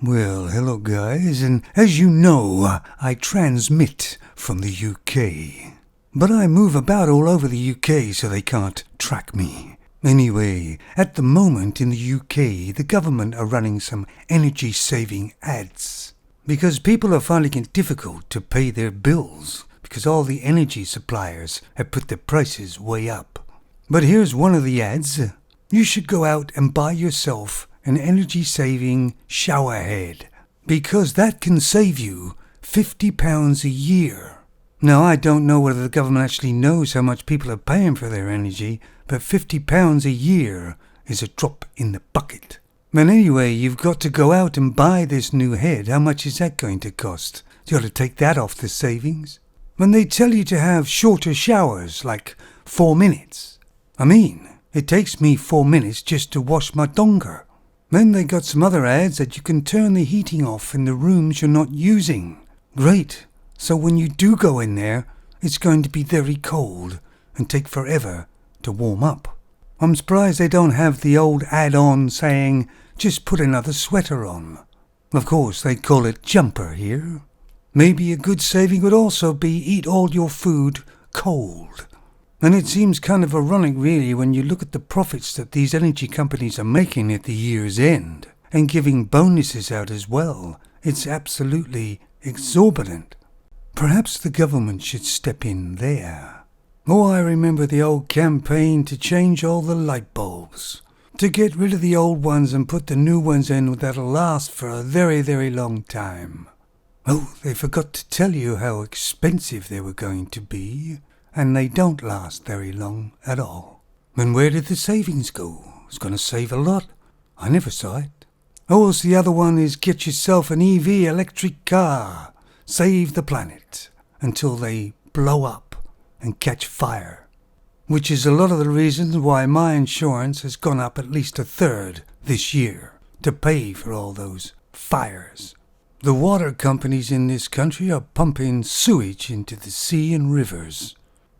Well, hello guys, and as you know, I transmit from the UK. But I move about all over the UK so they can't track me. Anyway, at the moment in the UK, the government are running some energy-saving ads. Because people are finding it difficult to pay their bills, because all the energy suppliers have put their prices way up. But here's one of the ads. You should go out and buy yourself an energy-saving shower head, because that can save you £50 a year. Now, I don't know whether the government actually knows how much people are paying for their energy, but £50 a year is a drop in the bucket. And anyway, you've got to go out and buy this new head. How much is that going to cost? You got to take that off the savings. When they tell you to have shorter showers, like 4 minutes. It takes me 4 minutes just to wash my donga. Then they got some other ads that you can turn the heating off in the rooms you're not using. Great. So when you do go in there, it's going to be very cold and take forever to warm up. I'm surprised they don't have the old add-on saying, just put another sweater on. Of course, they call it jumper here. Maybe a good saving would also be eat all your food cold. And it seems kind of ironic really when you look at the profits that these energy companies are making at the year's end and giving bonuses out as well. It's absolutely exorbitant. Perhaps the government should step in there. Oh, I remember the old campaign to change all the light bulbs, to get rid of the old ones and put the new ones in that'll last for a very, very long time. Oh, they forgot to tell you how expensive they were going to be. And they don't last very long at all. Then where did the savings go? It's going to save a lot. I never saw it. Oh, it's the other one is get yourself an EV electric car. Save the planet until they blow up and catch fire. Which is a lot of the reasons why my insurance has gone up at least a third this year to pay for all those fires. The water companies in this country are pumping sewage into the sea and rivers.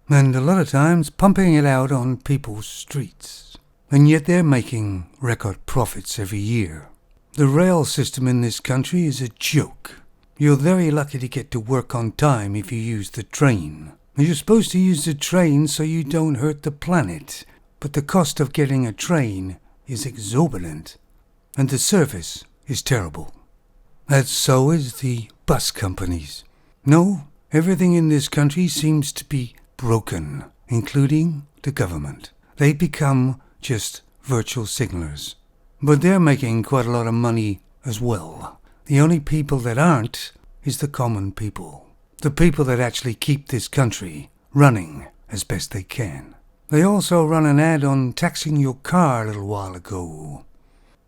And a lot of times pumping it out on people's streets. And yet they're making record profits every year. The rail system in this country is a joke. You're very lucky to get to work on time if you use the train. You're supposed to use the train so you don't hurt the planet. But the cost of getting a train is exorbitant. And the service is terrible. And so is the bus companies. No, everything in this country seems to be broken, including the government. They become just virtual signalers. But they're making quite a lot of money as well. The only people that aren't is the common people. The people that actually keep this country running as best they can. They also run an ad on taxing your car a little while ago.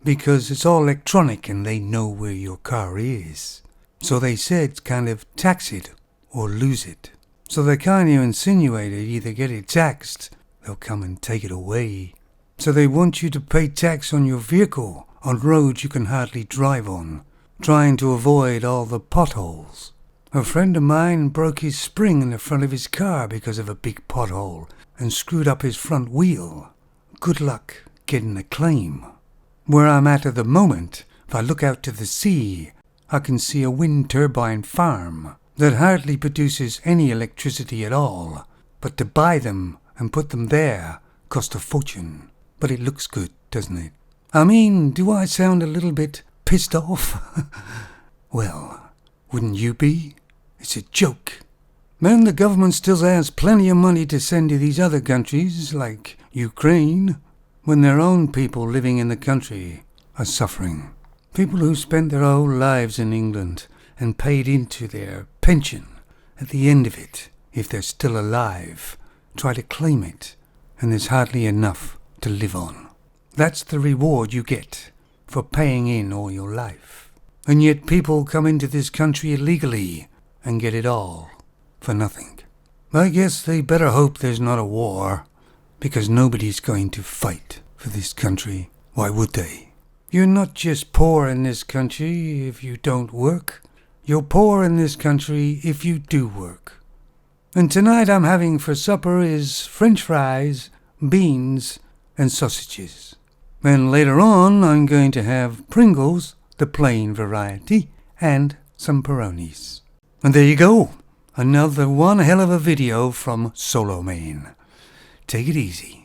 Because it's all electronic and they know where your car is. So they said kind of tax it or lose it. So they kind of insinuated either get it taxed, they'll come and take it away. So they want you to pay tax on your vehicle on roads you can hardly drive on, trying to avoid all the potholes. A friend of mine broke his spring in the front of his car because of a big pothole and screwed up his front wheel. Good luck getting a claim. Where I'm at the moment, if I look out to the sea, I can see a wind turbine farm that hardly produces any electricity at all, but to buy them and put them there cost a fortune. But it looks good, doesn't it? Do I sound a little bit pissed off? Well, wouldn't you be? It's a joke. Then the government still has plenty of money to send to these other countries, like Ukraine, when their own people living in the country are suffering. People who spent their whole lives in England and paid into their pension at the end of it, if they're still alive, try to claim it, and there's hardly enough to live on. That's the reward you get for paying in all your life. And yet people come into this country illegally and get it all for nothing. I guess they better hope there's not a war, because nobody's going to fight for this country. Why would they? You're not just poor in this country if you don't work. You're poor in this country if you do work. And tonight I'm having for supper is French fries, beans, and sausages. And later on I'm going to have Pringles the plain variety, and some Peronis. And there you go, another one hell of a video from Solo Man. Take it easy.